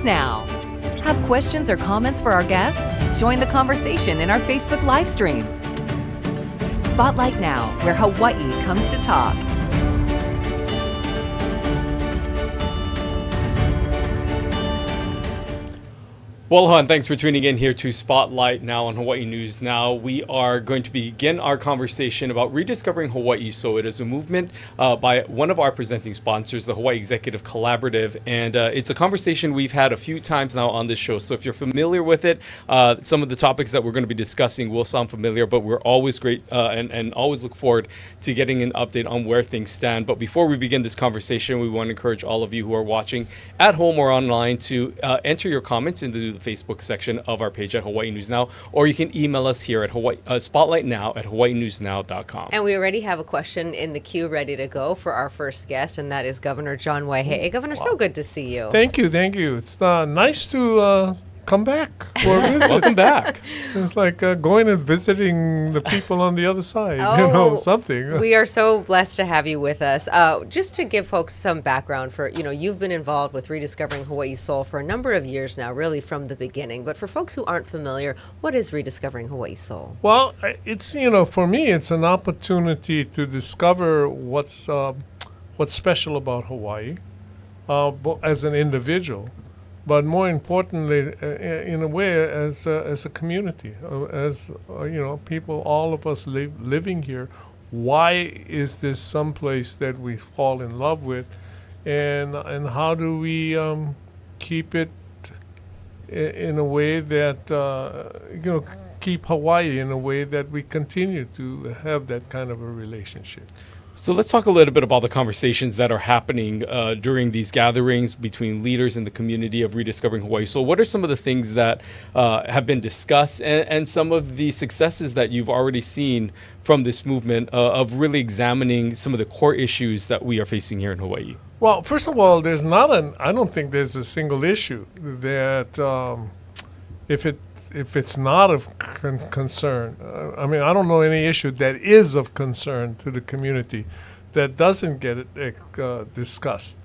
now. Have questions or comments for our guests? Join the conversation in our Facebook live stream. Spotlight Now, where Hawaii comes to talk. Well, thanks for tuning in here to Spotlight Now on Hawaii News Now. We are going to begin our conversation about rediscovering Hawaii. So it is a movement by one of our presenting sponsors, the Hawaii Executive Collaborative. And it's a conversation we've had a few times now on this show. So if you're familiar with it, some of the topics that we're going to be discussing will sound familiar, but we're always great and always look forward to getting an update on where things stand. But before we begin this conversation, we want to encourage all of you who are watching at home or online to enter your comments into the Facebook section of our page at Hawaii News Now, or you can email us here at spotlightnow@hawaiinewsnow.com. And we already have a question in the queue ready to go for our first guest, and that is Governor John Waihee. Governor, so good to see you. Thank you. It's nice to come back for a visit. Welcome back. It's like going and visiting the people on the other side, something. We are so blessed to have you with us. Just to give folks some background for, you've been involved with Rediscovering Hawaii's Soul for a number of years now, really from the beginning. But for folks who aren't familiar, what is Rediscovering Hawaii's Soul? Well, it's, for me, it's an opportunity to discover what's special about Hawaii as an individual. But more importantly, in a way, as a community, people, all of us living here, why is this someplace that we fall in love with, and how do we keep it in a way that keep Hawaii in a way that we continue to have that kind of a relationship. So let's talk a little bit about the conversations that are happening during these gatherings between leaders in the community of Rediscovering Hawaii. So what are some of the things that have been discussed and some of the successes that you've already seen from this movement of really examining some of the core issues that we are facing here in Hawaii? Well, first of all, I don't think there's a single issue that if it's not of concern, I don't know any issue that is of concern to the community that doesn't get discussed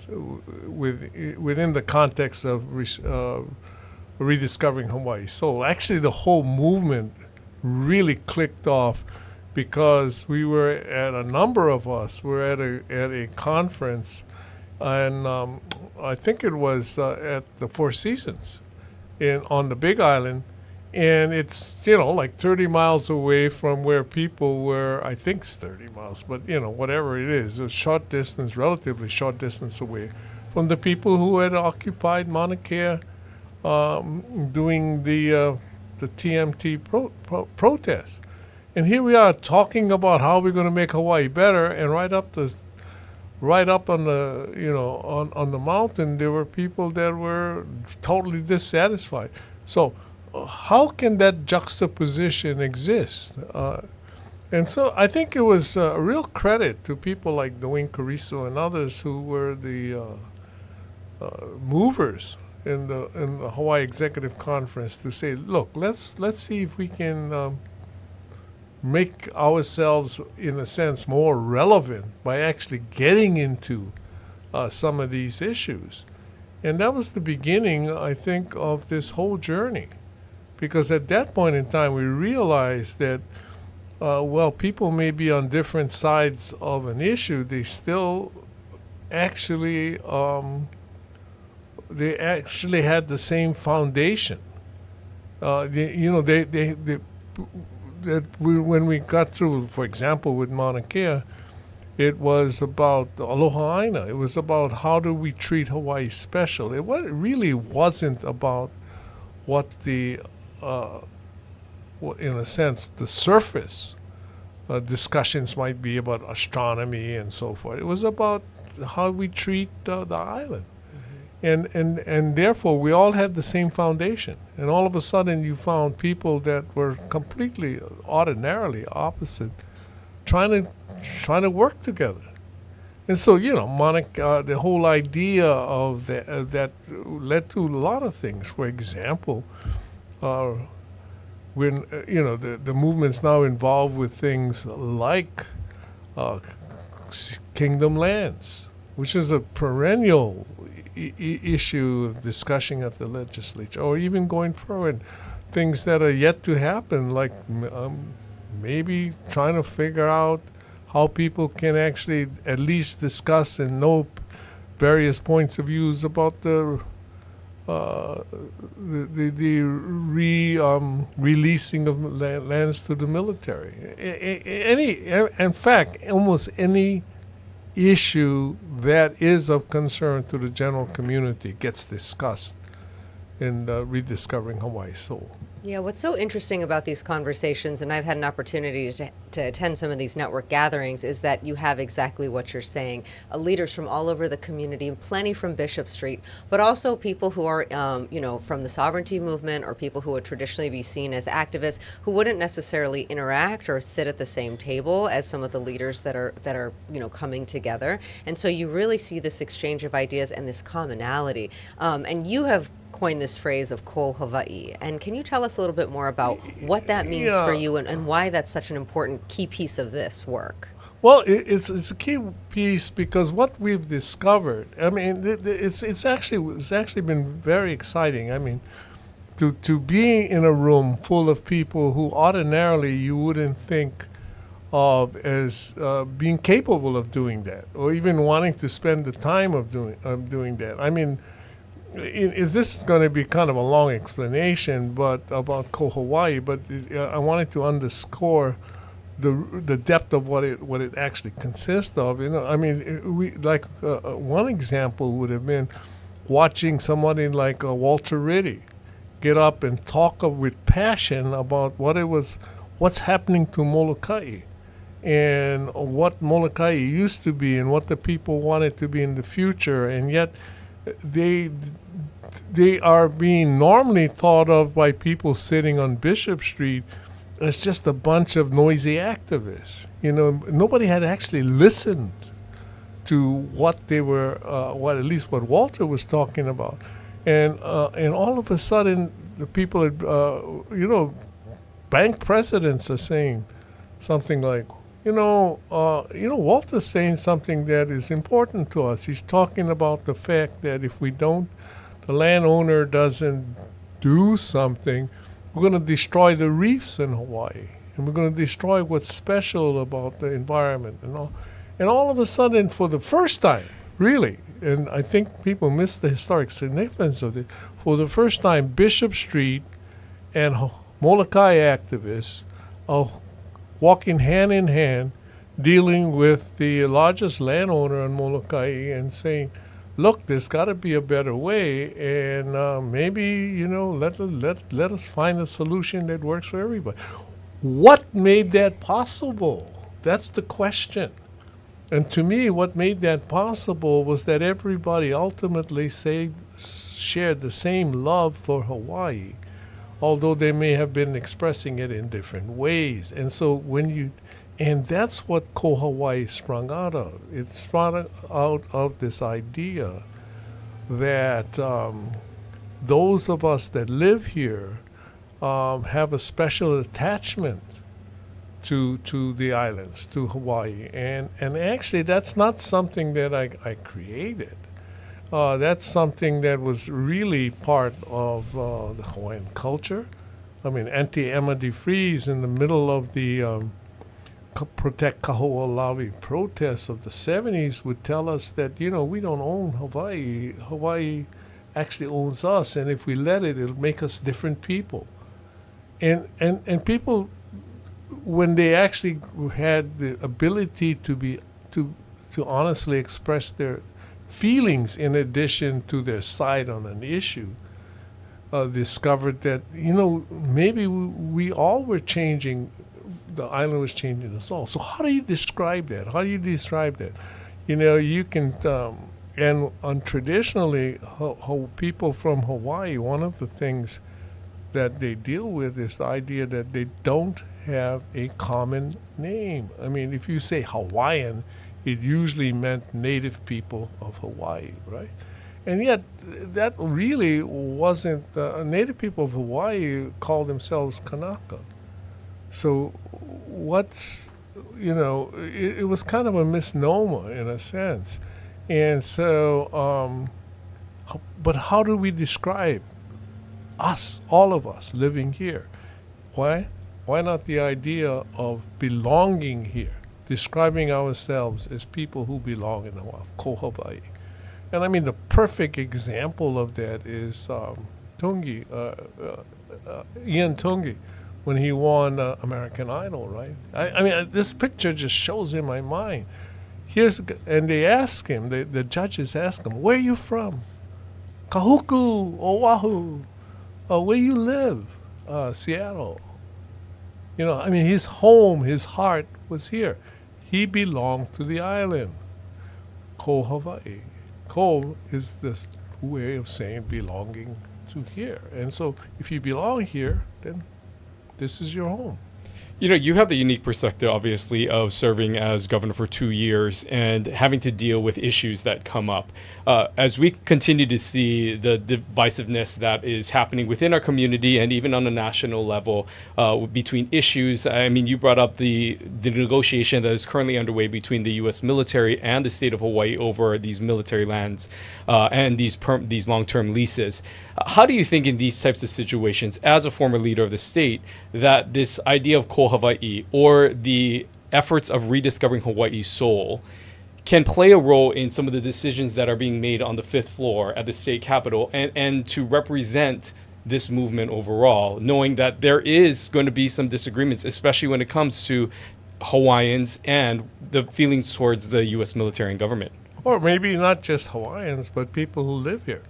within the context of rediscovering Hawaii. So actually the whole movement really clicked off because we were at a number of us were at a conference, and I think it was at the Four Seasons on the Big Island. And it's, like 30 miles away from where people were. I think it's 30 miles, but, whatever it is, a relatively short distance away from the people who had occupied Mauna Kea doing the TMT protest. And here we are talking about how we're going to make Hawaii better, and right up on the on the mountain there were people that were totally dissatisfied. So how can that juxtaposition exist? And so I think it was a real credit to people like Dwayne Carrizo and others who were the movers in the Hawaii Executive Conference to say, look, let's see if we can make ourselves, in a sense, more relevant by actually getting into some of these issues. And that was the beginning, I think, of this whole journey. Because at that point in time, we realized that, people may be on different sides of an issue. They still actually, had the same foundation. When we got through, for example, with Mauna Kea, it was about Aloha Aina. It was about how do we treat Hawaii special. It really wasn't about what in a sense, the surface discussions might be about astronomy and so forth. It was about how we treat the island. Mm-hmm. And therefore, we all had the same foundation. And all of a sudden, you found people that were completely, ordinarily opposite, trying to work together. And so, the whole idea of that led to a lot of things. For example, when the movement's now involved with things like kingdom lands, which is a perennial issue of discussion at the legislature, or even going forward, things that are yet to happen, like maybe trying to figure out how people can actually at least discuss and know various points of views about the releasing of lands to the military. In fact, almost any issue that is of concern to the general community gets discussed in Rediscovering Hawaii Soul. Yeah, what's so interesting about these conversations, and I've had an opportunity to attend some of these network gatherings, is that you have exactly what you're saying. Leaders from all over the community, plenty from Bishop Street, but also people who are, from the sovereignty movement, or people who would traditionally be seen as activists who wouldn't necessarily interact or sit at the same table as some of the leaders that are coming together. And so you really see this exchange of ideas and this commonality. And you have coined this phrase of ko Hawaii. And can you tell us a little bit more about what that means for you, and why that's such an important key piece of this work? Well, it's a key piece because what we've discovered, I mean, it's actually been very exciting. I mean, to be in a room full of people who ordinarily you wouldn't think of as being capable of doing that, or even wanting to spend the time of doing that. I mean, this is going to be kind of a long explanation, but about Ko Hawaii. But I wanted to underscore the depth of what it actually consists of. I mean, one example would have been watching somebody like Walter Riddy get up and talk with passion about what's happening to Molokai, and what Molokai used to be, and what the people wanted to be in the future, and yet they are being normally thought of by people sitting on Bishop Street as just a bunch of noisy activists. Nobody had actually listened to what they were, at least what Walter was talking about, and all of a sudden the people, bank presidents are saying something like, Walter's saying something that is important to us. He's talking about the fact that if the landowner doesn't do something, we're going to destroy the reefs in Hawaii, and we're going to destroy what's special about the environment and all. And all of a sudden, for the first time, really, and I think people miss the historic significance of it, for the first time, Bishop Street and Molokai activists are walking hand in hand, dealing with the largest landowner in Molokai and saying, look, there's got to be a better way, and maybe, let us find a solution that works for everybody. What made that possible? That's the question. And to me, what made that possible was that everybody ultimately shared the same love for Hawaii, although they may have been expressing it in different ways. And so and that's what Ko Hawaii sprung out of. It sprung out of this idea that those of us that live here have a special attachment to the islands, to Hawaii. And actually, that's not something that I created. That's something that was really part of the Hawaiian culture. I mean, Auntie Emma DeFries, in the middle of the Protect Kaho'olawi protests of the 70s, would tell us that, we don't own Hawaii. Hawaii actually owns us, and if we let it, it'll make us different people. And people, when they actually had the ability to honestly express their feelings in addition to their side on an issue, discovered that, maybe we all were changing, the island was changing us all. So how do you describe that? How do you describe that? You can, and traditionally, people from Hawaii, one of the things that they deal with is the idea that they don't have a common name. I mean, if you say Hawaiian, it usually meant native people of Hawaii, right? And yet, that really wasn't, native people of Hawaii called themselves Kanaka. So it was kind of a misnomer in a sense. And so But how do we describe us, all of us, living here? Why? Why not the idea of belonging here, describing ourselves as people who belong in Hawaii? And I mean, the perfect example of that is Tungi, Ian Tungi, when he won American Idol, right? I mean, this picture just shows in my mind. And they ask him, the judges ask him, where are you from? Kahuku, Oahu, where you live? Seattle. You know, I mean, his home, his heart was here. He belonged to the island. Ko Hawaii. Ko is this way of saying belonging to here. And so if you belong here, then this is your home. You know, you have the unique perspective, obviously, of serving as governor for 2 years and having to deal with issues that come up. As we continue to see the divisiveness that is happening within our community and even on a national level between issues, I mean, you brought up the negotiation that is currently underway between the U.S. military and the state of Hawaii over these military lands and these long-term leases. How do you think in these types of situations, as a former leader of the state, that this idea of Ko Hawaii or the efforts of rediscovering Hawaii's soul can play a role in some of the decisions that are being made on the fifth floor at the state capitol and to represent this movement overall, knowing that there is going to be some disagreements, especially when it comes to Hawaiians and the feelings towards the U.S. military and government? Or maybe not just Hawaiians, but people who live here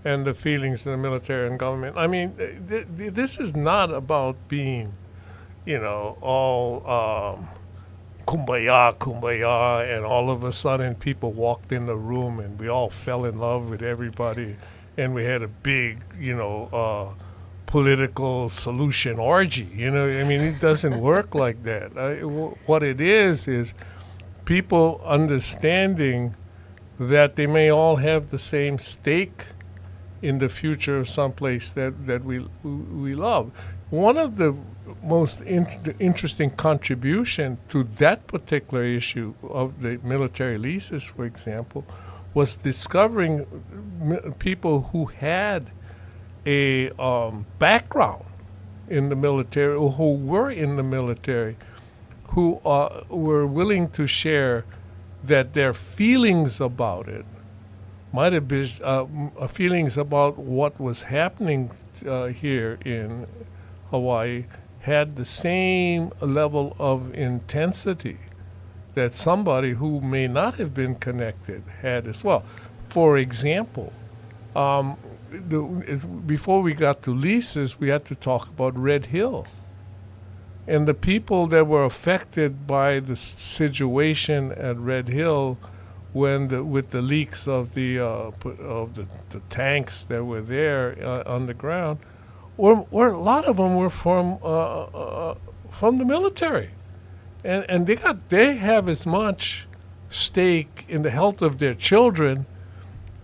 and the feelings of the military and government. I mean, this is not about being, you know, all kumbaya, kumbaya, and all of a sudden people walked in the room and we all fell in love with everybody and we had a big, you know, political solution orgy. You know, I mean, it doesn't work like that. What it is people understanding that they may all have the same stake in the future of someplace that we love. One of the most interesting contribution to that particular issue of the military leases, for example, was discovering people who had a background in the military, or who were in the military, who were willing to share that their feelings about it might have been feelings about what was happening here in Hawaii had the same level of intensity that somebody who may not have been connected had as well. For example, before we got to leases, we had to talk about Red Hill. And the people that were affected by the situation at Red Hill with the leaks of the tanks that were there underground, were a lot of them were from the military, and they have as much stake in the health of their children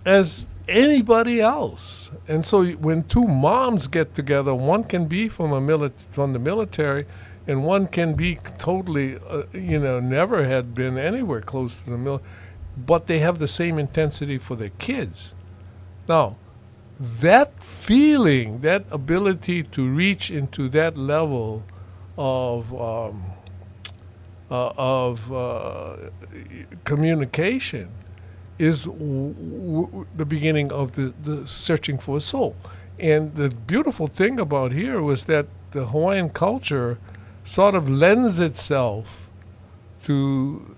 as anybody else. And so when two moms get together, one can be from the military, and one can be totally never had been anywhere close to the military, but they have the same intensity for their kids. Now, that feeling, that ability to reach into that level of communication is the beginning of the searching for a soul. And the beautiful thing about here was that the Hawaiian culture sort of lends itself to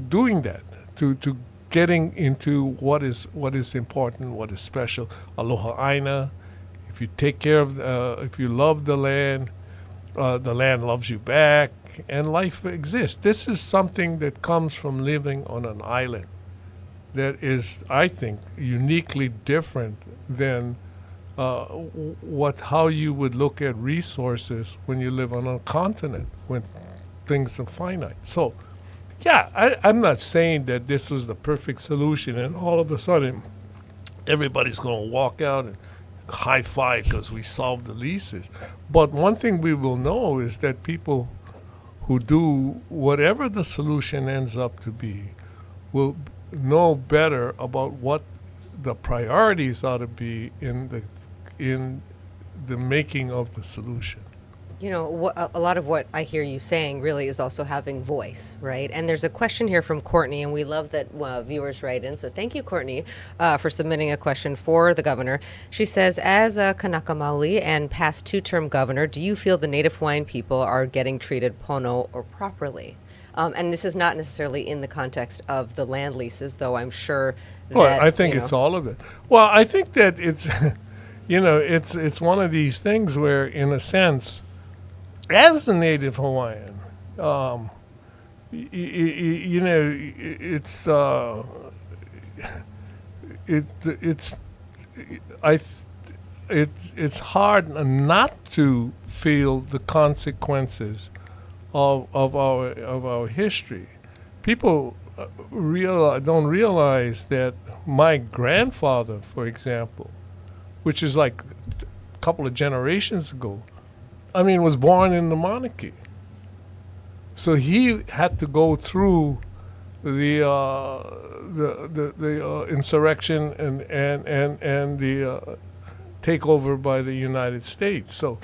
doing that, to getting into what is important, what is special. Aloha aina. If you take care of, if you love the land loves you back, and life exists. This is something that comes from living on an island that is, I think, uniquely different than how you would look at resources when you live on a continent when things are finite. So, yeah, I'm not saying that this was the perfect solution and all of a sudden everybody's going to walk out and high-five because we solved the leases. But one thing we will know is that people who do whatever the solution ends up to be will know better about what the priorities ought to be in the making of the solution. You know, a lot of what I hear you saying really is also having voice, right? And there's a question here from Courtney, and we love that viewers write in. So thank you, Courtney, for submitting a question for the governor. She says, as a Kanaka Maoli and past two-term governor, do you feel the Native Hawaiian people are getting treated pono or properly? And this is not necessarily in the context of the land leases, though I'm sure that, Well, I think it's all of it. Well, I think that it's, it's one of these things where, in a sense, as a Native Hawaiian, it's hard not to feel the consequences of our history. People don't realize that my grandfather, for example, which is like a couple of generations ago, was born in the monarchy. So he had to go through the insurrection and the takeover by the United States. So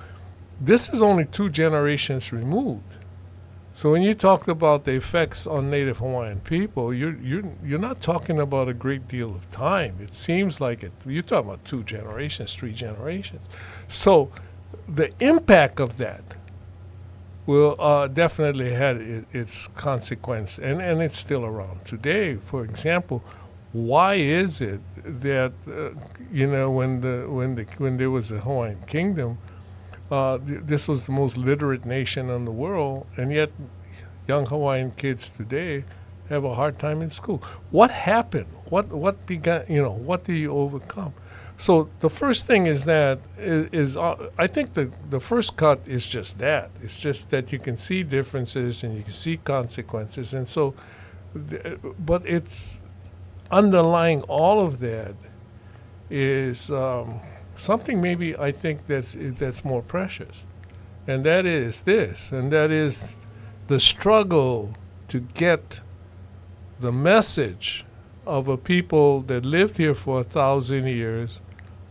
this is only 2 generations removed. So when you talked about the effects on Native Hawaiian people, you're not talking about a great deal of time. It seems like it. You're talking about 2 generations, 3 generations. So the impact of that will definitely had its consequence, and it's still around today. For example, why is it that when there was a Hawaiian kingdom, this was the most literate nation in the world, and yet young Hawaiian kids today have a hard time in school? What happened? What began? What do you overcome? So the first thing is that I think the first cut is just that. It's just that you can see differences and you can see consequences, and so, but it's underlying all of that is something maybe I think that's more precious, and that is this, and that is the struggle to get the message of a people that lived here for 1,000 years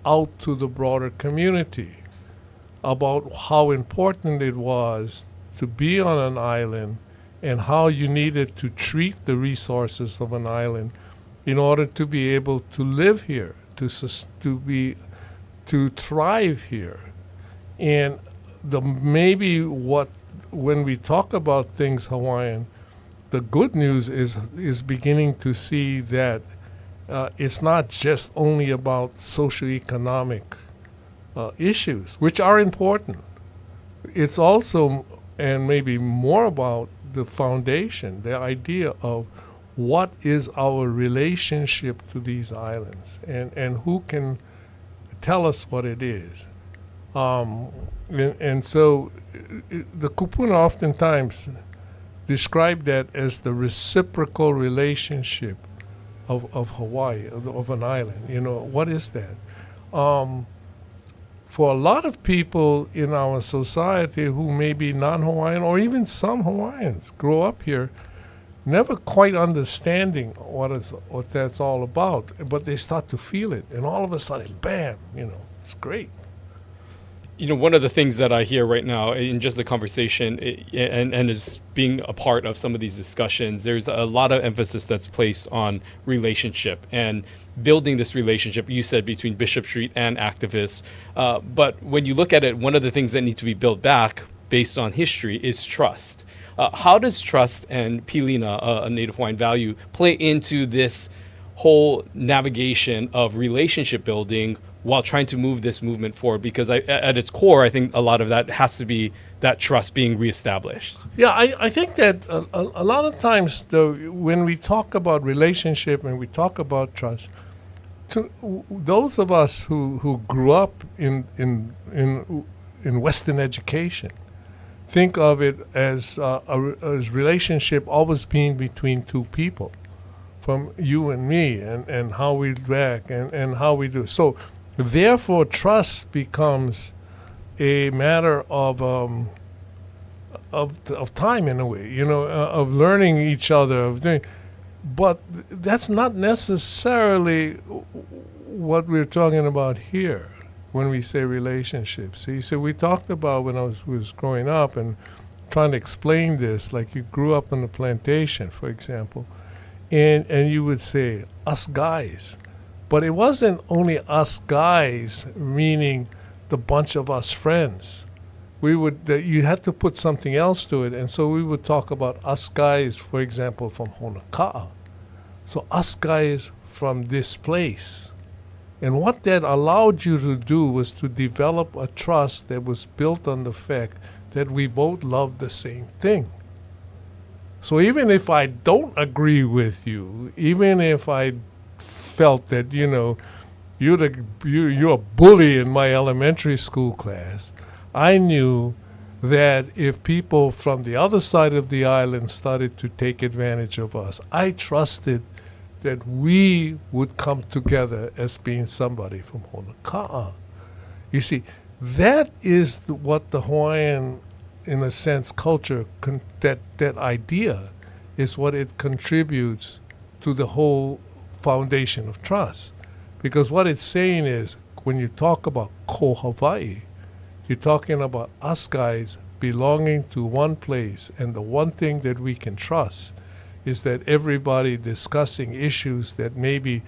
out to the broader community about how important it was to be on an island and how you needed to treat the resources of an island in order to be able to live here, to thrive here. And when we talk about things Hawaiian, the good news is beginning to see that it's not just only about socioeconomic issues, which are important. It's also, and maybe more, about the foundation, the idea of what is our relationship to these islands, and who can tell us what it is. And so the kupuna oftentimes describe that as the reciprocal relationship of Hawaii, of an island. What is that? For a lot of people in our society who may be non-Hawaiian, or even some Hawaiians grow up here, never quite understanding what that's all about, but they start to feel it, and all of a sudden, bam, it's great. One of the things that I hear right now in just the conversation and is being a part of some of these discussions, there's a lot of emphasis that's placed on relationship and building this relationship, you said, between Bishop Street and activists. But when you look at it, one of the things that need to be built back based on history is trust. How does trust and pilina, a Native Hawaiian value, play into this whole navigation of relationship building while trying to move this movement forward? Because at its core, I think a lot of that has to be that trust being reestablished. Yeah, I think that a lot of times, though, when we talk about relationship and we talk about trust, to those of us who grew up in Western education, think of it as relationship always being between 2 people, from you and me, and how we react and how we do. So therefore, trust becomes a matter of time, in a way, of learning each other, but that's not necessarily what we're talking about here when we say relationships. So we talked about when I was growing up and trying to explain this, like you grew up on a plantation, for example, and you would say, us guys. But it wasn't only us guys, meaning the bunch of us friends. You had to put something else to it, and so we would talk about us guys, for example, from Honoka'a. So us guys from this place. And what that allowed you to do was to develop a trust that was built on the fact that we both love the same thing. So even if I don't agree with you, even if I felt that, you're a bully in my elementary school class, I knew that if people from the other side of the island started to take advantage of us, I trusted that we would come together as being somebody from Honoka'a. You see, that is what the Hawaiian, in a sense, culture, that idea is what it contributes to the whole foundation of trust. Because what it's saying is, when you talk about ko Hawaii, you're talking about us guys belonging to one place, and the one thing that we can trust is that everybody discussing issues that may be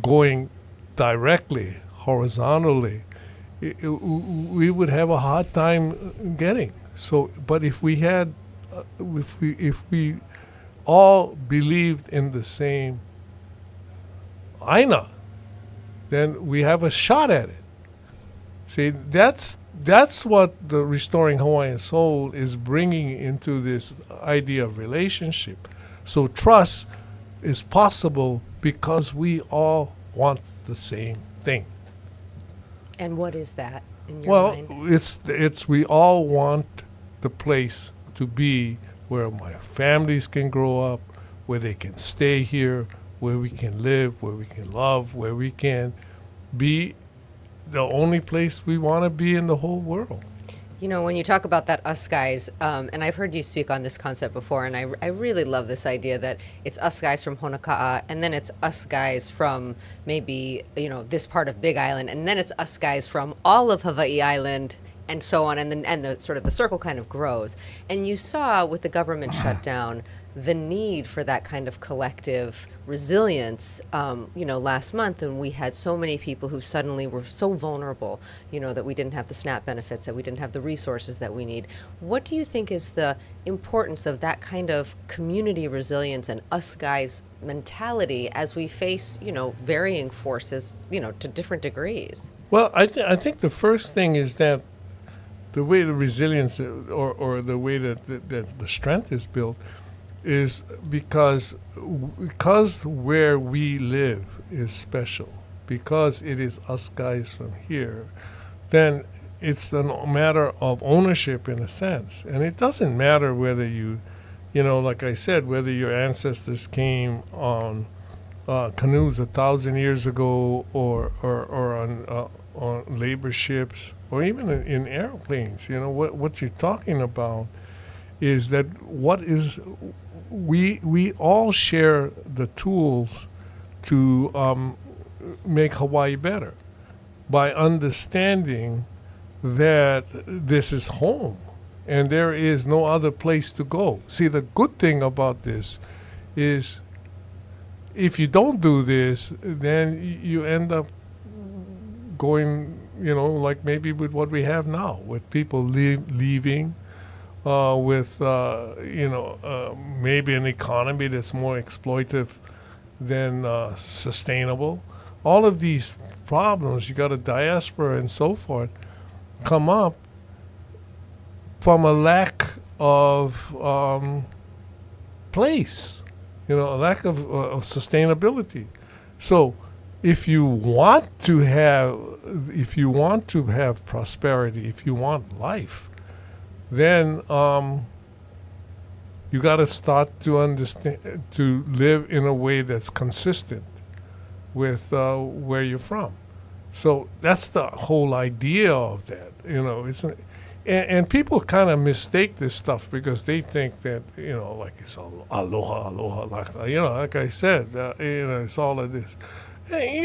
going directly, horizontally, we would have a hard time getting. So, but if we had, if we all believed in the same aina, then we have a shot at it. See, that's what the Restoring Hawaiian Soul is bringing into this idea of relationship. So trust is possible because we all want the same thing. And what is that in your mind? Well, it's we all want the place to be where my families can grow up, where they can stay here, where we can live, where we can love, where we can be the only place we want to be in the whole world. You know, when you talk about that us guys, and I've heard you speak on this concept before, and I really love this idea that it's us guys from Honoka'a, and then it's us guys from maybe, this part of Big Island, and then it's us guys from all of Hawaii Island, and so on, and the sort of the circle kind of grows. And you saw with the government shutdown the need for that kind of collective resilience, last month, and we had so many people who suddenly were so vulnerable, that we didn't have the SNAP benefits, that we didn't have the resources that we need. What do you think is the importance of that kind of community resilience and us guys mentality as we face, varying forces, to different degrees? Well, I think the first thing is that the way the resilience or the way that the strength is built is because where we live is special, because it is us guys from here, then it's a matter of ownership in a sense. And it doesn't matter whether like I said, whether your ancestors came on canoes 1,000 years ago or on labor ships or even in airplanes. What you're talking about is that we all share the tools to make Hawaii better by understanding that this is home and there is no other place to go. See, the good thing about this is if you don't do this, then you end up going, like maybe with what we have now, with people leaving, with maybe an economy that's more exploitive than sustainable. All of these problems, you got a diaspora and so forth, come up from a lack of place, a lack of sustainability. So if you want to have prosperity, if you want life, then you got to start to understand, to live in a way that's consistent with where you're from. So that's the whole idea of that. And people kind of mistake this stuff because they think that like it's aloha, like I said, it's all of this. Hey,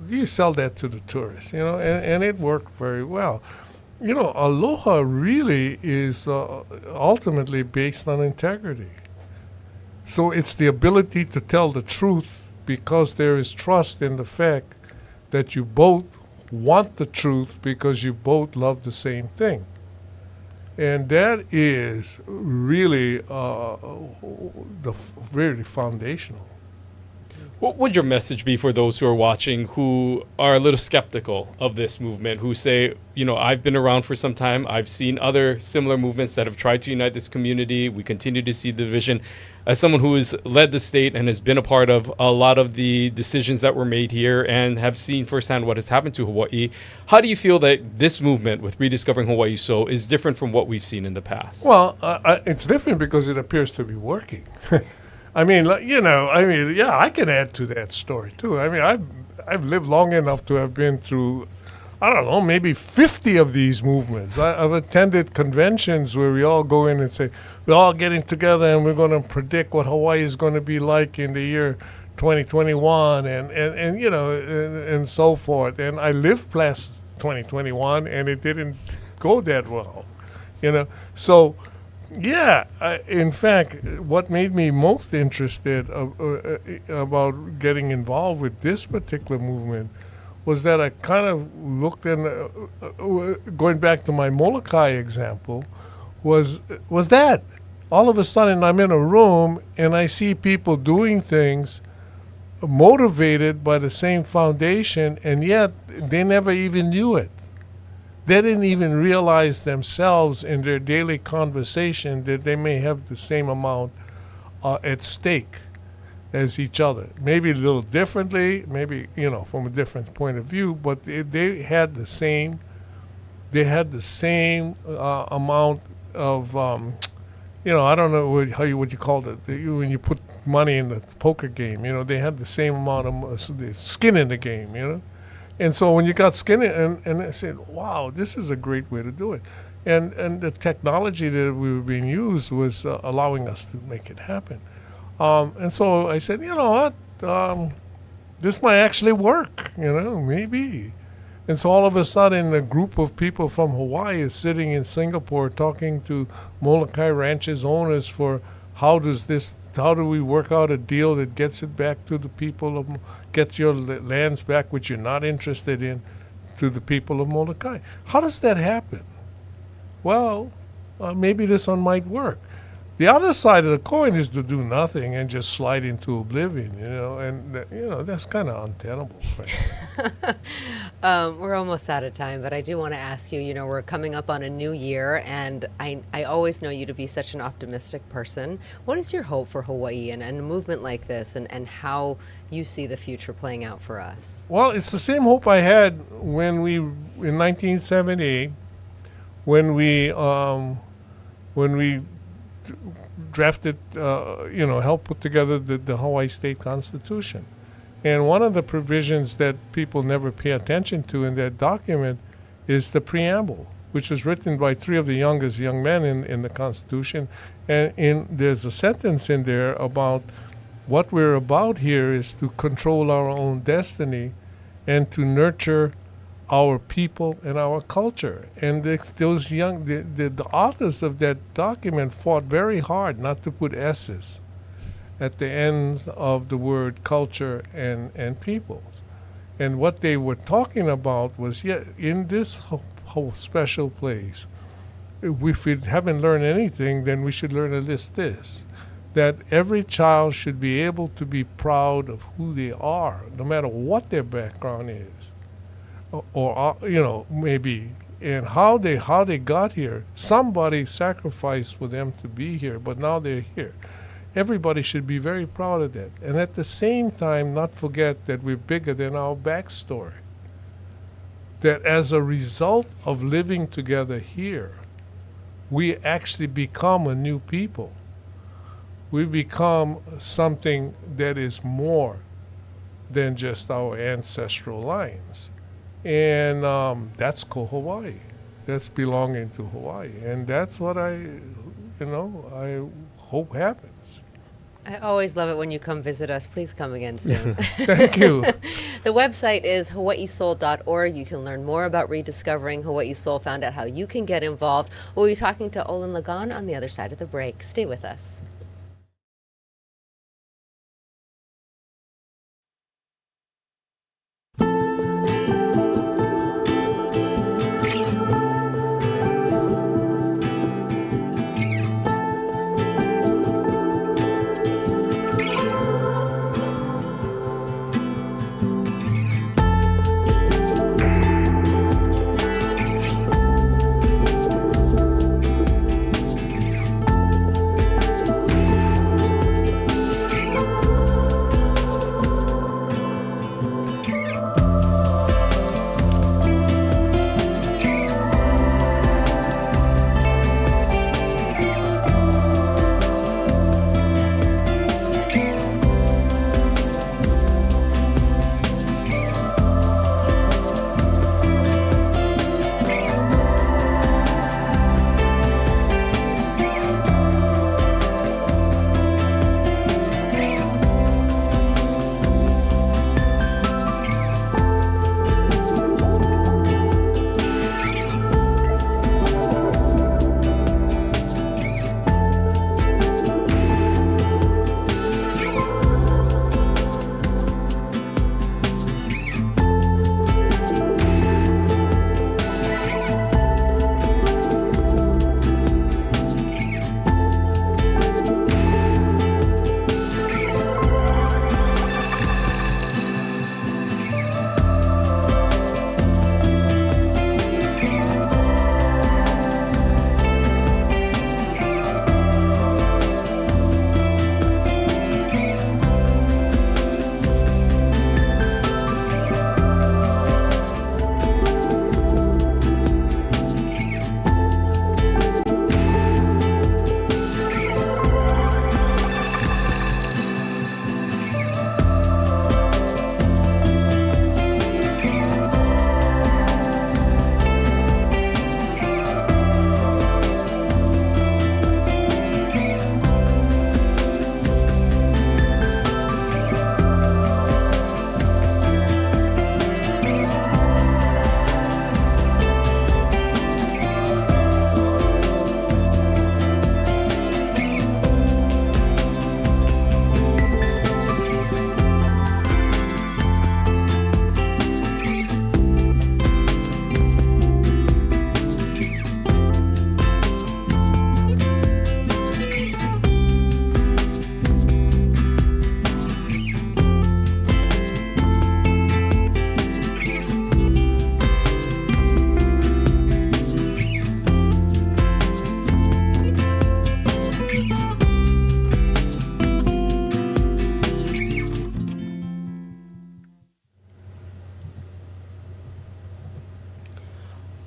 you sell that to the tourists, and it worked very well. Aloha really is ultimately based on integrity. So it's the ability to tell the truth because there is trust in the fact that you both want the truth because you both love the same thing. And that is really really foundational. What would your message be for those who are watching who are a little skeptical of this movement, who say, I've been around for some time. I've seen other similar movements that have tried to unite this community. We continue to see the division. As someone who has led the state and has been a part of a lot of the decisions that were made here and have seen firsthand what has happened to Hawaii, how do you feel that this movement with Rediscovering Hawaii So is different from what we've seen in the past? Well, it's different because it appears to be working. Yeah, I can add to that story too. I've lived long enough to have been through, I don't know, maybe 50 of these movements. I've attended conventions where we all go in and say, we're all getting together and we're going to predict what Hawaii is going to be like in the year 2021 and so forth. And I lived past 2021 and it didn't go that well, So, yeah, in fact, what made me most interested about getting involved with this particular movement was that I kind of looked in, going back to my Molokai example, was that all of a sudden I'm in a room and I see people doing things motivated by the same foundation, and yet they never even knew it. They didn't even realize themselves in their daily conversation that they may have the same amount at stake as each other. Maybe a little differently, maybe from a different point of view, but they had the same. They had the same amount of. I don't know what you call it when you put money in the poker game. They had the same amount of skin in the game. And so when you got skin in, and I said, wow, this is a great way to do it. And the technology that we were being used was allowing us to make it happen. And so I said, you know what, this might actually work, maybe. And so all of a sudden, a group of people from Hawaii is sitting in Singapore talking to Molokai Ranches owners for how do we work out a deal that gets it back to the people gets your lands back, which you're not interested in, to the people of Molokai. How does that happen? Well, maybe this one might work. The other side of the coin is to do nothing and just slide into oblivion, and that's kind of untenable. We're almost out of time, but I do want to ask you, we're coming up on a new year, and I always know you to be such an optimistic person. What is your hope for Hawaii and a movement like this, and how you see the future playing out for us? Well, it's the same hope I had in 1978, when we drafted, helped put together the Hawaii State Constitution. And one of the provisions that people never pay attention to in that document is the preamble, which was written by three of the youngest young men in the Constitution. And there's a sentence in there about what we're about here is to control our own destiny and to nurture our people and our culture. And the authors of that document fought very hard not to put S's at the end of the word culture and peoples. And what they were talking about was, in this whole special place, if we haven't learned anything, then we should learn at least this, that every child should be able to be proud of who they are, no matter what their background is. Or maybe, and how they got here. Somebody sacrificed for them to be here, but now they're here. Everybody should be very proud of that. And at the same time, not forget that we're bigger than our backstory. That as a result of living together here, we actually become a new people. We become something that is more than just our ancestral lines. And that's Hawaii. That's belonging to Hawaii. And that's what I hope happens. I always love it when you come visit us. Please come again soon. Thank you. The website is hawaiisoul.org. You can learn more about Rediscovering Hawaii Soul, find out how you can get involved. We'll be talking to Olin Lagon on the other side of the break. Stay with us.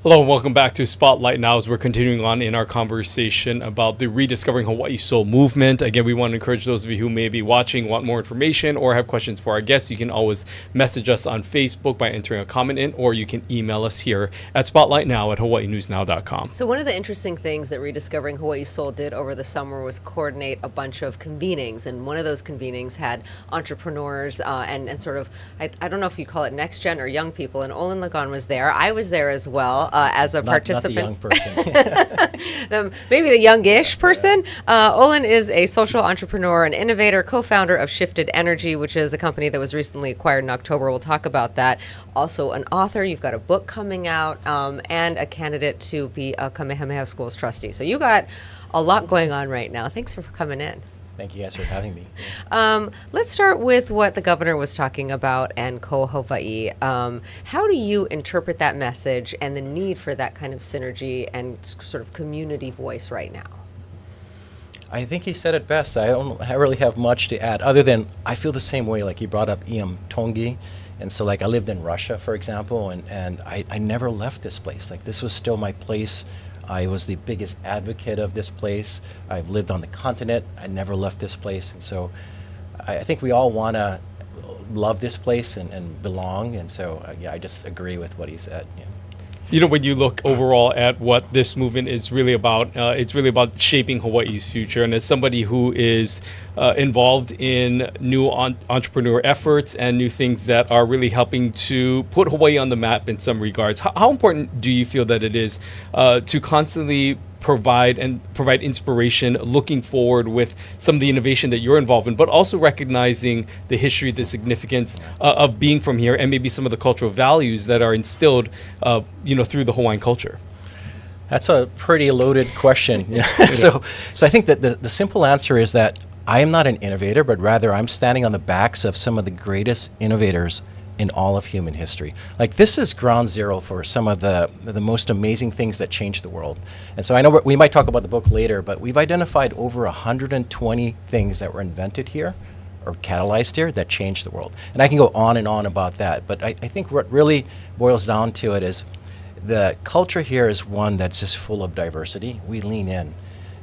Hello and welcome back to Spotlight Now as we're continuing on in our conversation about the Rediscovering Hawaii Soul movement. Again, we want to encourage those of you who may be watching, want more information, or have questions for our guests. You can always message us on Facebook by entering a comment in, or you can email us here at spotlightnow@hawaiinewsnow.com. So one of the interesting things that Rediscovering Hawaii Soul did over the summer was coordinate a bunch of convenings, and one of those convenings had entrepreneurs and sort of, I don't know if you call it next gen or young people, and Olin Lagon was there. I was there as well as a participant. Not the young person. Maybe the youngish person. Olin is a social entrepreneur and innovator, co-founder of Shifted Energy, which is a company that was recently acquired in October. We'll talk about that. Also an author. You've got a book coming out and a candidate to be a Kamehameha Schools trustee. So you got a lot going on right now. Thanks for coming in. Thank you guys for having me. Let's start with what the governor was talking about and Ko Hawaii. How do you interpret that message and the need for that kind of synergy and sort of community voice right now? I think he said it best. I really have much to add other than I feel the same way. Like he brought up Iem Tongi. And so like I lived in Russia, for example, and I never left this place. Like this was still my place. I was the biggest advocate of this place. I've lived on the continent. I never left this place. And so I think we all want to love this place and belong. And so, yeah, I just agree with what he said. Yeah. You know, when you look overall at what this movement is really about, it's really about shaping Hawaii's future. And as somebody who is involved in new entrepreneur efforts and new things that are really helping to put Hawaii on the map in some regards. How important do you feel that it is to constantly provide inspiration, looking forward with some of the innovation that you're involved in, but also recognizing the history, the significance of being from here, and maybe some of the cultural values that are instilled, through the Hawaiian culture? That's a pretty loaded question. So I think that the simple answer is that I am not an innovator, but rather I'm standing on the backs of some of the greatest innovators in all of human history. Like, this is ground zero for some of the most amazing things that changed the world. And so I know we might talk about the book later, but we've identified over 120 things that were invented here or catalyzed here that changed the world. And I can go on and on about that, but I think what really boils down to it is the culture here is one that's just full of diversity. We lean in.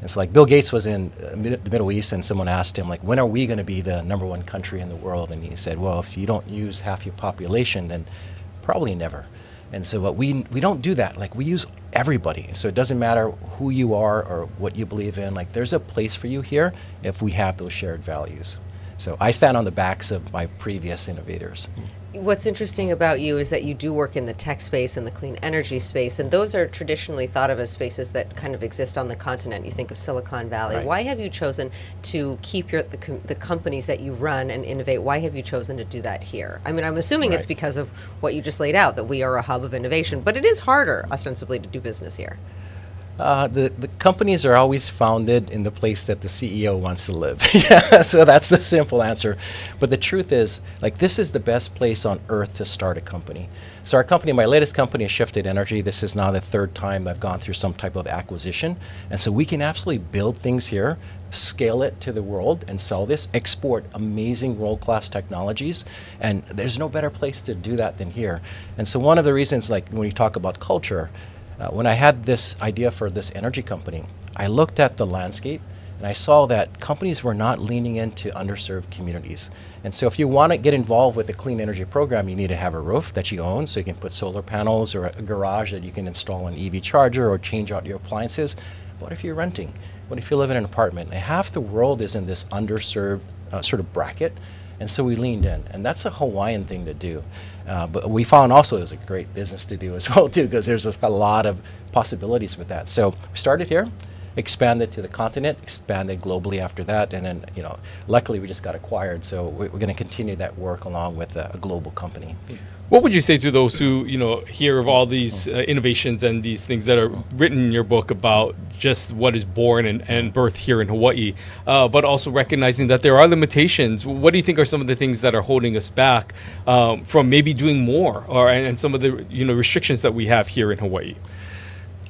And so, like, Bill Gates was in the Middle East, and someone asked him, like, when are we going to be the #1 country in the world? And he said, well, if you don't use half your population, then probably never. And so we don't do that. Like, we use everybody. So it doesn't matter who you are or what you believe in. Like, there's a place for you here if we have those shared values. So I stand on the backs of my previous innovators. What's interesting about you is that you do work in the tech space and the clean energy space, and those are traditionally thought of as spaces that kind of exist on the continent. You think of Silicon Valley. Right. Why have you chosen to keep the companies that you run and innovate? Why have you chosen to do that here? I mean, I'm assuming it's Right. because of what you just laid out, that we are a hub of innovation, but it is harder, ostensibly, to do business here. The companies are always founded in the place that the CEO wants to live. Yeah, so that's the simple answer. But the truth is, like, this is the best place on earth to start a company. So our company, my latest company is Shifted Energy. This is now the third time I've gone through some type of acquisition. And so we can absolutely build things here, scale it to the world and sell this, export amazing world-class technologies. And there's no better place to do that than here. And so one of the reasons, like, when you talk about culture, when I had this idea for this energy company, I looked at the landscape and I saw that companies were not leaning into underserved communities. And so if you want to get involved with the clean energy program, you need to have a roof that you own so you can put solar panels, or a garage that you can install an EV charger or change out your appliances. What if you're renting? What if you live in an apartment? And half the world is in this underserved sort of bracket. And so we leaned in, and that's a Hawaiian thing to do. But we found also it was a great business to do as well, too, because there's just a lot of possibilities with that. So we started here, expanded to the continent, expanded globally after that, and then, luckily we just got acquired. So we're going to continue that work along with a global company. What would you say to those who, hear of all these innovations and these things that are written in your book about just what is born and birthed here in Hawaii, but also recognizing that there are limitations? What do you think are some of the things that are holding us back from maybe doing more, and some of the restrictions that we have here in Hawaii?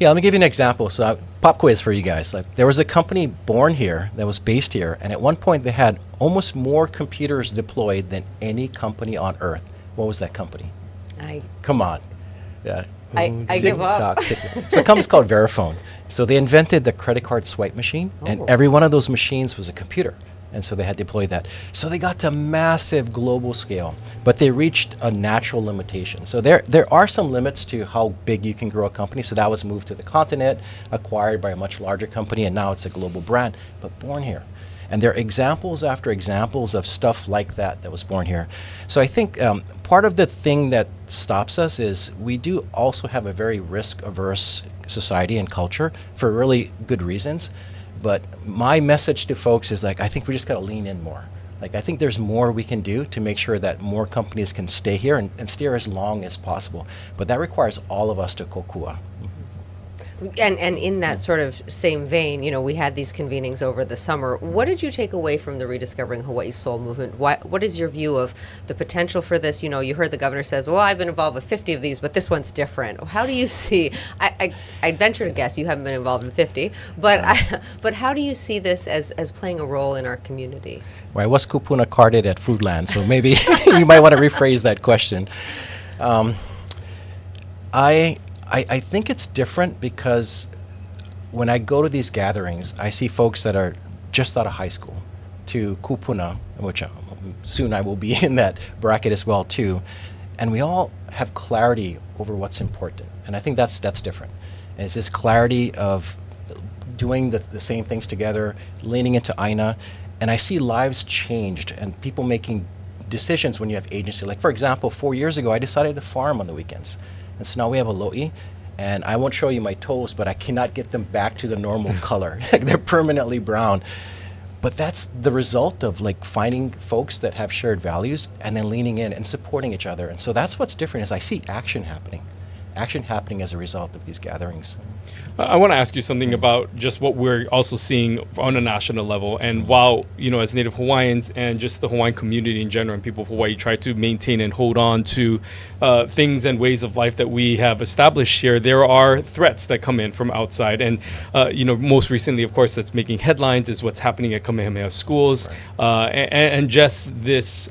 Yeah, let me give you an example. So, pop quiz for you guys. Like, there was a company born here that was based here, and at one point they had almost more computers deployed than any company on Earth. What was that company? Come on. Yeah. I give up. So, a company's called Verifone. So they invented the credit card swipe machine, and every one of those machines was a computer. And so they had deployed that. So they got to massive global scale, but they reached a natural limitation. So there are some limits to how big you can grow a company. So that was moved to the continent, acquired by a much larger company, and now it's a global brand, but born here. And there are examples after examples of stuff like that was born here. So I think part of the thing that stops us is we do also have a very risk-averse society and culture for really good reasons. But my message to folks is, like, I think we just got to lean in more. Like, I think there's more we can do to make sure that more companies can stay here and stay here as long as possible. But that requires all of us to kokua. And in that sort of same vein, we had these convenings over the summer. What did you take away from the Rediscovering Hawaii Soul movement? What is your view of the potential for this? You heard the governor says, well, I've been involved with 50 of these, but this one's different. How do you see, I'd venture to guess you haven't been involved in 50, but how do you see this as playing a role in our community? Well, I was kupuna carded at Foodland, so maybe you might want to rephrase that question. I think it's different because when I go to these gatherings, I see folks that are just out of high school to kupuna, which soon I will be in that bracket as well too, and we all have clarity over what's important, and I think that's different. And it's this clarity of doing the same things together, leaning into Aina, And I see lives changed and people making decisions when you have agency. Like, for example, 4 years ago, I decided to farm on the weekends. And so now we have a lo'i, and I won't show you my toes, but I cannot get them back to the normal color. Like, they're permanently brown. But that's the result of like finding folks that have shared values and then leaning in and supporting each other. And so that's what's different is I see action happening as a result of these gatherings. I want to ask you something about just what we're also seeing on a national level. And while, as Native Hawaiians and just the Hawaiian community in general and people of Hawaii try to maintain and hold on to things and ways of life that we have established here, there are threats that come in from outside. And, most recently, of course, that's making headlines is what's happening at Kamehameha schools. And just this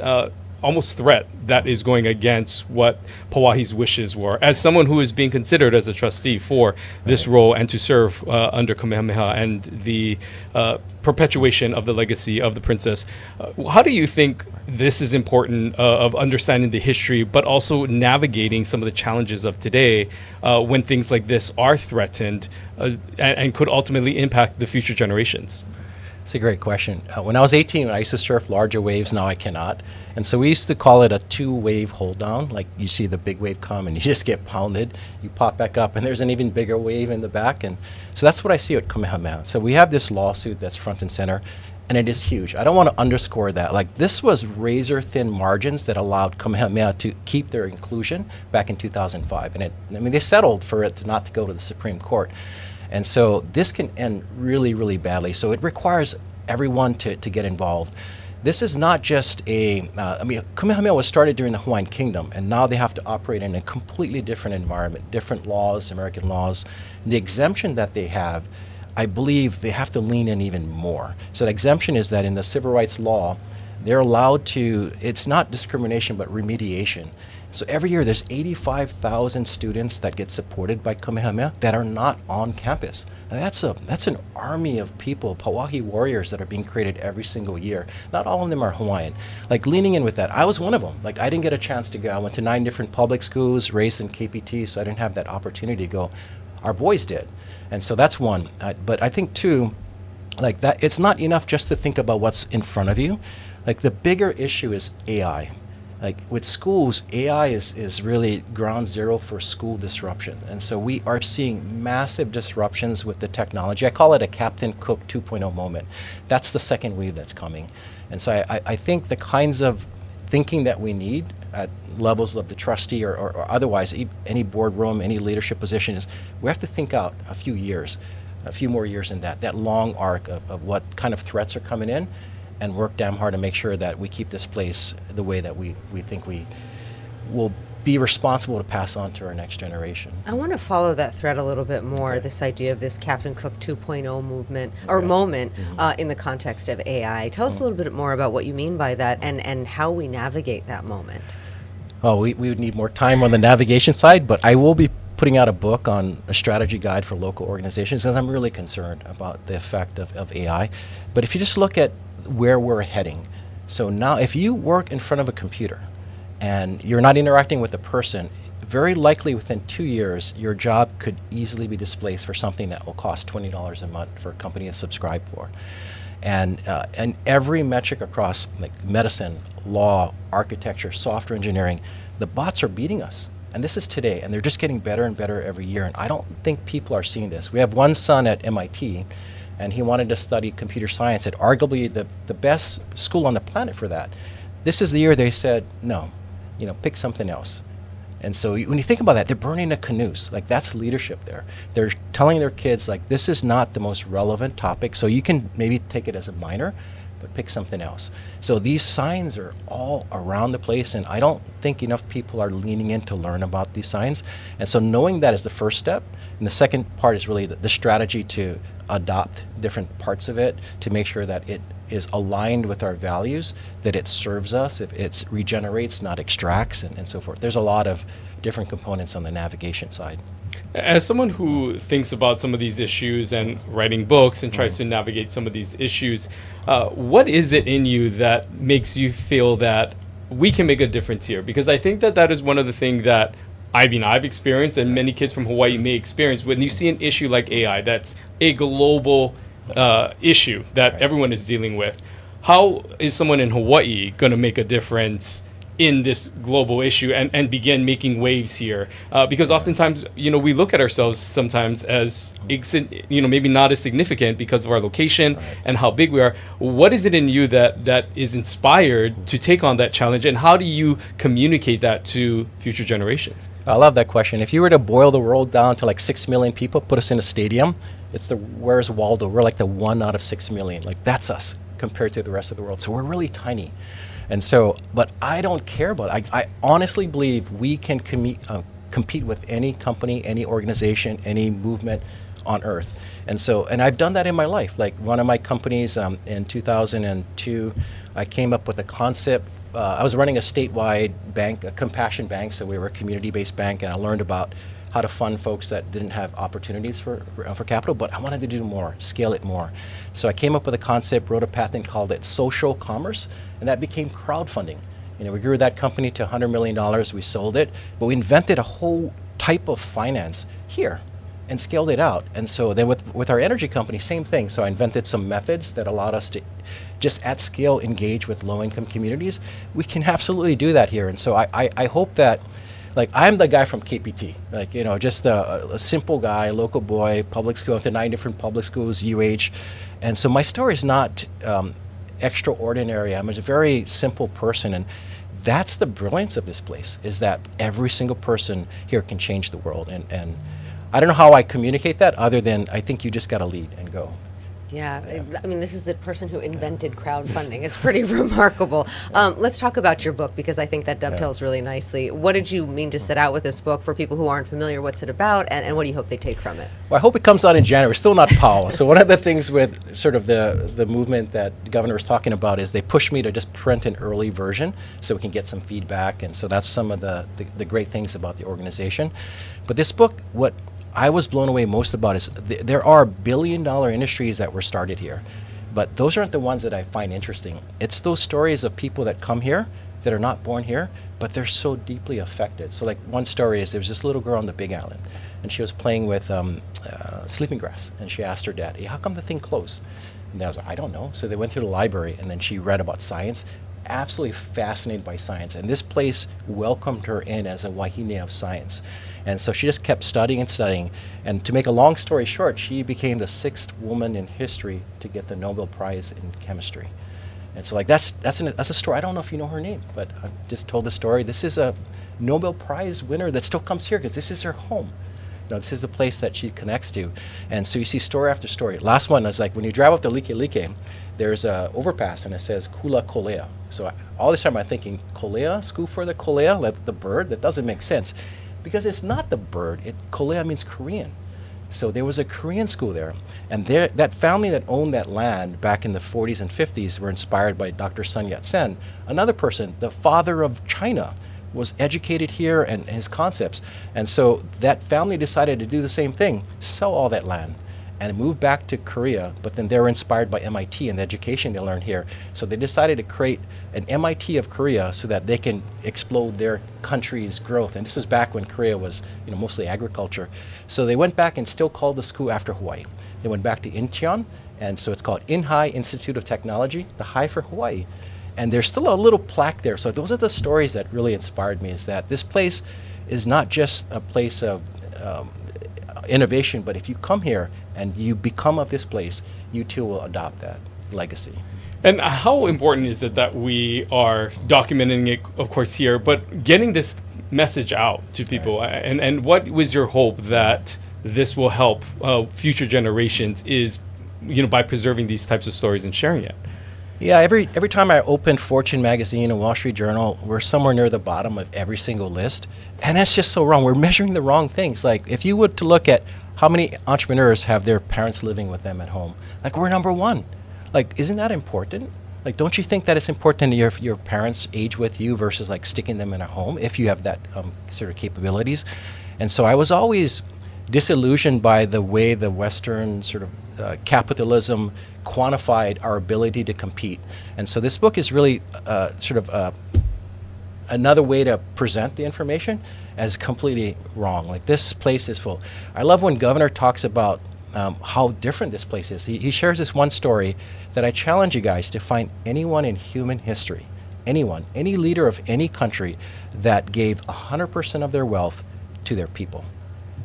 almost threat that is going against what Pauahi's wishes were. As someone who is being considered as a trustee for this role and to serve under Kamehameha and the perpetuation of the legacy of the princess, how do you think this is important of understanding the history, but also navigating some of the challenges of today when things like this are threatened and could ultimately impact the future generations? It's a great question. When I was 18, I used to surf larger waves. Now I cannot. And so we used to call it a 2-wave hold down. Like, you see the big wave come and you just get pounded. You pop back up and there's an even bigger wave in the back. And so that's what I see at Kamehameha. So we have this lawsuit that's front and center, and it is huge. I don't want to underscore that. Like, this was razor thin margins that allowed Kamehameha to keep their inclusion back in 2005. And they settled for it not to go to the Supreme Court. And so this can end really, really badly. So it requires everyone to get involved. This is not just Kamehameha was started during the Hawaiian Kingdom, and now they have to operate in a completely different environment, different laws, American laws. The exemption that they have, I believe they have to lean in even more. So the exemption is that in the civil rights law, they're allowed to, it's not discrimination, but remediation. So every year there's 85,000 students that get supported by Kamehameha that are not on campus. And that's an army of people, Pauahi warriors that are being created every single year. Not all of them are Hawaiian. Like, leaning in with that, I was one of them. Like, I didn't get a chance to go. I went to 9 different public schools, raised in KPT, so I didn't have that opportunity to go. Our boys did. And so that's one. But I think too, like, that it's not enough just to think about what's in front of you. Like, the bigger issue is AI. Like, with schools, AI is really ground zero for school disruption. And so we are seeing massive disruptions with the technology. I call it a Captain Cook 2.0 moment. That's the second wave that's coming. And so I think the kinds of thinking that we need at levels of the trustee or otherwise, any boardroom, any leadership position, is we have to think out a few more years in that long arc of what kind of threats are coming in, and work damn hard to make sure that we keep this place the way that we think we will be responsible to pass on to our next generation. I want to follow that thread a little bit more, this idea of this Captain Cook 2.0 movement or moment in the context of AI. Tell us a little bit more about what you mean by that and how we navigate that moment. Well, we would need more time on the navigation side, but I will be putting out a book on a strategy guide for local organizations because I'm really concerned about the effect of AI. But if you just look at where we're heading, so now if you work in front of a computer and you're not interacting with a person, very likely within 2 years, your job could easily be displaced for something that will cost $20 a month for a company to subscribe for. And every metric across, like medicine, law, architecture, software engineering, the bots are beating us. And this is today, and they're just getting better and better every year. And I don't think people are seeing this. We have one son at MIT, and he wanted to study computer science at arguably the best school on the planet for that. This is the year they said, no, pick something else. And so when you think about that, they're burning the canoes. Like, that's leadership there. They're telling their kids, like, this is not the most relevant topic, so you can maybe take it as a minor, but pick something else. So these signs are all around the place, and I don't think enough people are leaning in to learn about these signs. And so knowing that is the first step. And the second part is really the strategy to adopt different parts of it to make sure that it is aligned with our values, that it serves us, if it regenerates, not extracts, and so forth. There's a lot of different components on the navigation side. As someone who thinks about some of these issues and writing books and tries to navigate some of these issues, what is it in you that makes you feel that we can make a difference here? Because I think that is one of the things that I've experienced, and many kids from Hawaii may experience, when you see an issue like AI, that's a global issue that everyone is dealing with. how is someone in Hawaii going to make a difference in this global issue and begin making waves here? Because oftentimes, we look at ourselves sometimes as, maybe not as significant because of our location and how big we are. What is it in you that is inspired to take on that challenge, and how do you communicate that to future generations? I love that question. If you were to boil the world down to like 6 million people, put us in a stadium, it's the Where's Waldo? We're like the 1 out of 6 million. Like, that's us compared to the rest of the world. So we're really tiny. And so, but I don't care about it. I honestly believe we can compete with any company, any organization, any movement on earth. And so, and I've done that in my life. Like, one of my companies in 2002, I came up with a concept. I was running a statewide bank, a compassion bank, so we were a community-based bank, and I learned about how to fund folks that didn't have opportunities for capital, but I wanted to do more, scale it more. So I came up with a concept, wrote a patent, called it social commerce, and that became crowdfunding. We grew that company to $100 million, we sold it, but we invented a whole type of finance here and scaled it out. And so then with our energy company, same thing. So I invented some methods that allowed us to just at scale engage with low-income communities. We can absolutely do that here. And so I hope that, like, I'm the guy from KPT, like, just a simple guy, local boy, public school, went to 9 different public schools, UH. And so my story is not extraordinary. I'm a very simple person. And that's the brilliance of this place, is that every single person here can change the world. And I don't know how I communicate that, other than I think you just got to lead and go. Yeah, I mean, this is the person who invented crowdfunding. It's pretty remarkable. Let's talk about your book, because I think that dovetails really nicely. What did you mean to set out with this book for people who aren't familiar? What's it about, and what do you hope they take from it? Well, I hope it comes out in January. We're still not POW. So one of the things with sort of the movement that the governor was talking about is they pushed me to just print an early version so we can get some feedback. And so that's some of the great things about the organization. But this book, what I was blown away most about is there are billion-dollar industries that were started here, but those aren't the ones that I find interesting. It's those stories of people that come here that are not born here, but they're so deeply affected. So, like, one story is there was this little girl on the Big Island, and she was playing with sleeping grass, and she asked her dad, "Hey, how come the thing closed?" And dad was like, "I don't know." So they went to the library, and then she read about science, absolutely fascinated by science, and this place welcomed her in as a Waihee of science. And so she just kept studying and studying. And to make a long story short, she became the 6th woman in history to get the Nobel Prize in chemistry. And so, like, that's a story. I don't know if you know her name, but I've just told the story. This is a Nobel Prize winner that still comes here because this is her home. This is the place that she connects to. And so you see story after story. Last one is, like, when you drive up to Like, there's a overpass and it says Kula Kolea. So all this time I'm thinking, Kolea, school for the Kolea, like the bird? That doesn't make sense. Because it's not the bird. Kolea means Korean. So there was a Korean school there. And that family that owned that land back in the 40s and 50s were inspired by Dr. Sun Yat-sen. Another person, the father of China, was educated here and his concepts. And so that family decided to do the same thing, sell all that land and move back to Korea. But then they were inspired by MIT and the education they learned here. So they decided to create an MIT of Korea so that they can explode their country's growth. And this is back when Korea was, mostly agriculture. So they went back and still called the school after Hawaii. They went back to Incheon, and so it's called Inhai Institute of Technology, the high for Hawaii. And there's still a little plaque there. So those are the stories that really inspired me, is that this place is not just a place of innovation, but if you come here and you become of this place, you too will adopt that legacy. And how important is it that we are documenting it, of course, here, but getting this message out to people? Right. And what was your hope that this will help future generations is, by preserving these types of stories and sharing it? Yeah, every time I open Fortune magazine and Wall Street Journal, we're somewhere near the bottom of every single list. And that's just so wrong. We're measuring the wrong things. Like, if you were to look at how many entrepreneurs have their parents living with them at home, like, we're number 1. Like, isn't that important? Like, don't you think that it's important that your parents age with you versus, like, sticking them in a home if you have that sort of capabilities? And so I was always disillusioned by the way the Western sort of capitalism quantified our ability to compete. And so this book is really another way to present the information as completely wrong. Like, this place is full. I love when Governor talks about how different this place is. He shares this one story that I challenge you guys to find anyone in human history, anyone, any leader of any country that gave 100% of their wealth to their people.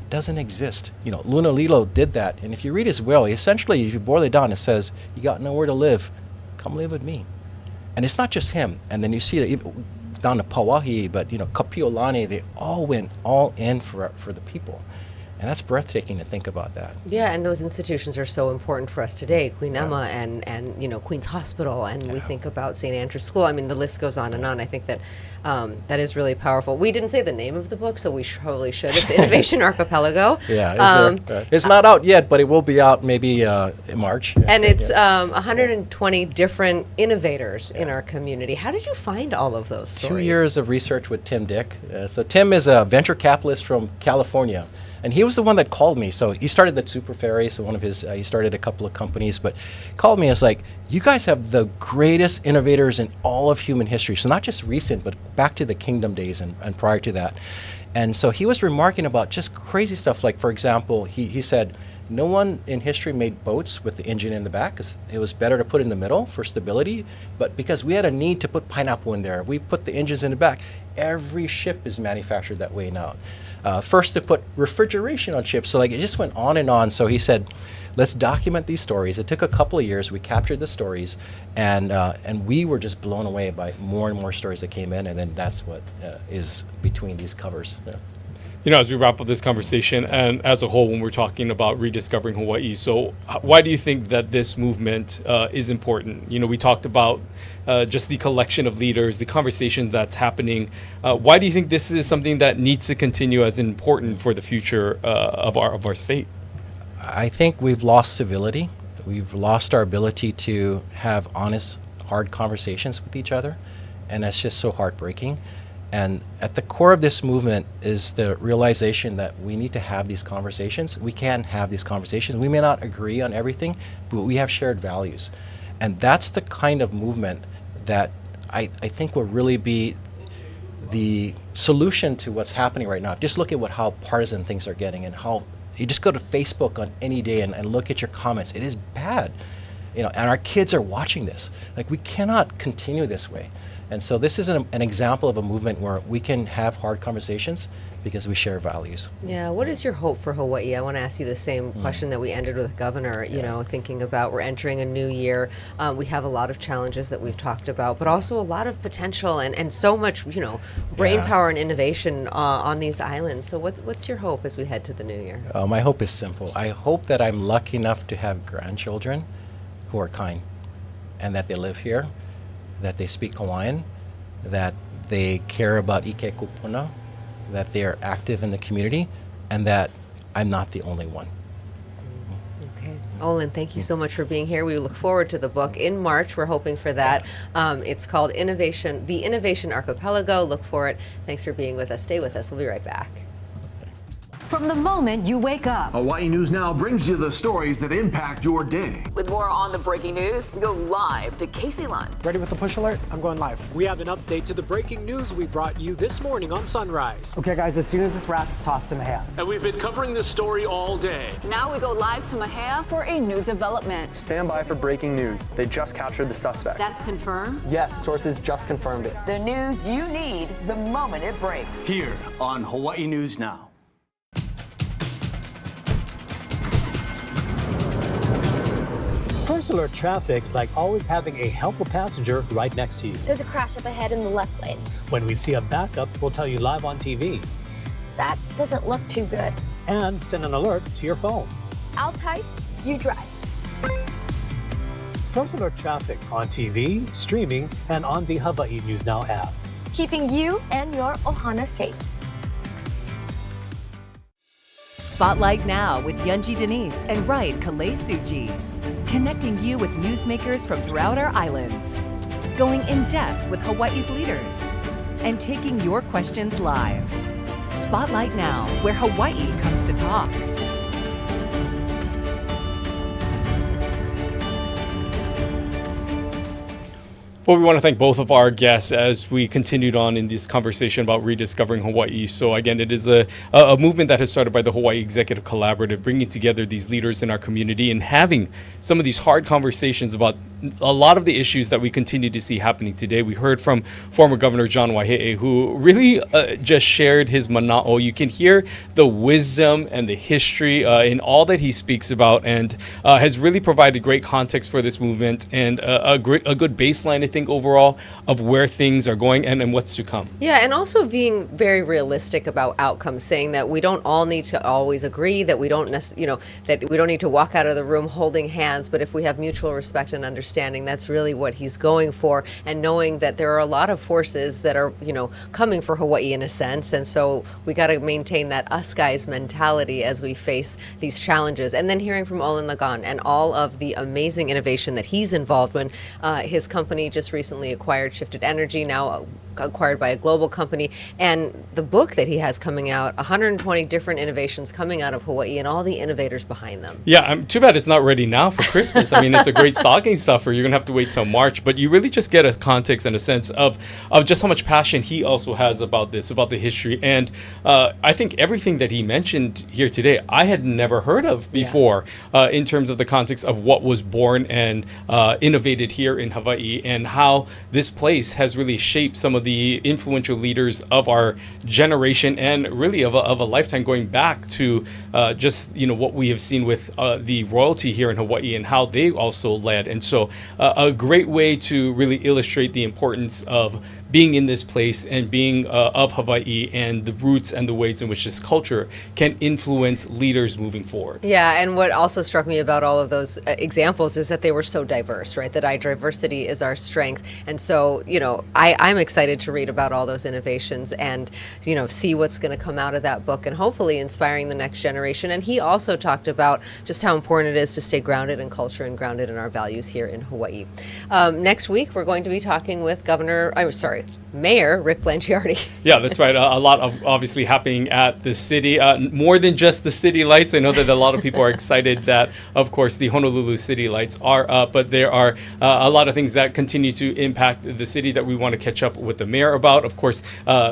It doesn't exist. You know, Lunalilo did that, and if you read his will, essentially, if you boil it down, it says, "You got nowhere to live, come live with me." And it's not just him. And then you see that even down to Waihee, but Kapiolani, they all went all in for the people. And that's breathtaking to think about that. Yeah, and those institutions are so important for us today. Queen Emma and Queen's Hospital, and we think about St. Andrew's School. I mean, the list goes on and on. I think that that is really powerful. We didn't say the name of the book, so we probably should. It's Innovation Archipelago. Yeah, it's not out yet, but it will be out maybe in March. And it's 120 different innovators in our community. How did you find all of those stories? 2 years of research with Tim Dick. So Tim is a venture capitalist from California. And he was the one that called me. So he started the Super Ferry. So he started a couple of companies, but called me and was like, "You guys have the greatest innovators in all of human history." So not just recent, but back to the kingdom days and prior to that. And so he was remarking about just crazy stuff. Like, for example, he said, no one in history made boats with the engine in the back, 'cause it was better to put in the middle for stability. But because we had a need to put pineapple in there, we put the engines in the back. Every ship is manufactured that way now. First to put refrigeration on ships. So like it just went on and on. So he said, let's document these stories. It took a couple of years. We captured the stories, and we were just blown away by more and more stories that came in. And then that's what is between these covers. Yeah. You know, as we wrap up this conversation and as a whole, when we're talking about rediscovering Hawaii, so why do you think that this movement is important? You know, we talked about just the collection of leaders, the conversation that's happening. Why do you think this is something that needs to continue as important for the future of our state? I think we've lost civility. We've lost our ability to have honest, hard conversations with each other, and that's just so heartbreaking. And at the core of this movement is the realization that we need to have these conversations. We can have these conversations. We may not agree on everything, but we have shared values. And that's the kind of movement that I think will really be the solution to what's happening right now. Just look at how partisan things are getting, and how you just go to Facebook on any day and look at your comments. It is bad. And our kids are watching this. Like, we cannot continue this way. And so this is an example of a movement where we can have hard conversations because we share values. Yeah, what is your hope for Hawaii? I want to ask you the same question that we ended with Governor, thinking about we're entering a new year. We have a lot of challenges that we've talked about, but also a lot of potential and so much, brain power and innovation on these islands. So what's your hope as we head to the new year? My hope is simple. I hope that I'm lucky enough to have grandchildren who are kind, and that they live here, that they speak Hawaiian, that they care about Ike Kupuna, that they are active in the community, and that I'm not the only one. Okay. Olin, thank you so much for being here. We look forward to the book in March. We're hoping for that. It's called The Innovation Archipelago. Look for it. Thanks for being with us. Stay with us. We'll be right back. From the moment you wake up. Hawaii News Now brings you the stories that impact your day. With more on the breaking news, we go live to Casey Lund. Ready with the push alert? I'm going live. We have an update to the breaking news we brought you this morning on Sunrise. Okay, guys, as soon as this wraps, toss to Mahia. And we've been covering this story all day. Now we go live to Mahia for a new development. Stand by for breaking news. They just captured the suspect. That's confirmed? Yes, sources just confirmed it. The news you need the moment it breaks. Here on Hawaii News Now. First alert traffic is like always having a helpful passenger right next to you. There's a crash up ahead in the left lane. When we see a backup, we'll tell you live on TV. That doesn't look too good. And send an alert to your phone. I'll type, you drive. First alert traffic on TV, streaming, and on the Hawaii News Now app. Keeping you and your ohana safe. Spotlight Now with Yunji Denise and Ryan Kalei Suchi. Connecting you with newsmakers from throughout our islands. Going in depth with Hawaii's leaders. And taking your questions live. Spotlight Now, where Hawaii comes to talk. Well, we want to thank both of our guests as we continued on in this conversation about rediscovering Hawaii. So again, it is a movement that has started by the Hawaii Executive Collaborative, bringing together these leaders in our community and having some of these hard conversations about a lot of the issues that we continue to see happening today. We heard from former Governor John Waihee, who really just shared his mana'o. You can hear the wisdom and the history in all that he speaks about, and has really provided great context for this movement and a good baseline, I think, overall of where things are going and what's to come. Yeah, and also being very realistic about outcomes, saying that we don't all need to always agree, that we don't that we don't need to walk out of the room holding hands, but if we have mutual respect and understanding, that's really what he's going for, and knowing that there are a lot of forces that are, coming for Hawaii in a sense, and so we got to maintain that us guys mentality as we face these challenges. And then hearing from Olin Lagon and all of the amazing innovation that he's involved in. His company just recently acquired Shifted Energy, now acquired by a global company, and the book that he has coming out, 120 different innovations coming out of Hawaii and all the innovators behind them. Yeah, too bad it's not ready now for Christmas. I mean, it's a great stocking stuffer. You're going to have to wait till March, but you really just get a context and a sense of just how much passion he also has about this, about the history. And I think everything that he mentioned here today, I had never heard of before, in terms of the context of what was born and innovated here in Hawaii, and how this place has really shaped some of the influential leaders of our generation and really of a lifetime, going back to just what we have seen with the royalty here in Hawaii and how they also led. And so a great way to really illustrate the importance of being in this place and being of Hawaii and the roots and the ways in which this culture can influence leaders moving forward. Yeah, and what also struck me about all of those examples is that they were so diverse, right? That diversity is our strength. And so, I'm excited to read about all those innovations and, see what's going to come out of that book and hopefully inspiring the next generation. And he also talked about just how important it is to stay grounded in culture and grounded in our values here in Hawaii. Next week, we're going to be talking with Mayor Rick Blanchiardi. Yeah, that's right. A lot of obviously happening at the city, more than just the city lights. I know that a lot of people are excited that, of course, the Honolulu city lights are up, but there are a lot of things that continue to impact the city that we want to catch up with the mayor about. Of course,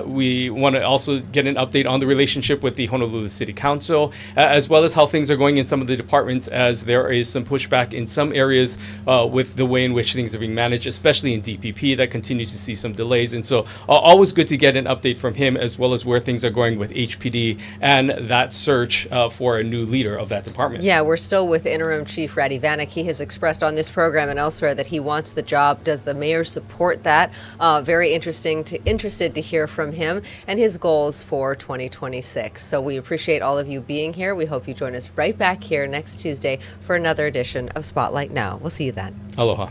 we want to also get an update on the relationship with the Honolulu City Council, as well as how things are going in some of the departments, as there is some pushback in some areas with the way in which things are being managed, especially in DPP, that continues to see some delays. And so always good to get an update from him, as well as where things are going with HPD and that search for a new leader of that department. Yeah, we're still with Interim Chief Ratty Vanek. He has expressed on this program and elsewhere that he wants the job. Does the mayor support that? Very interested to hear from him and his goals for 2026. So we appreciate all of you being here. We hope you join us right back here next Tuesday for another edition of Spotlight Now. We'll see you then. Aloha.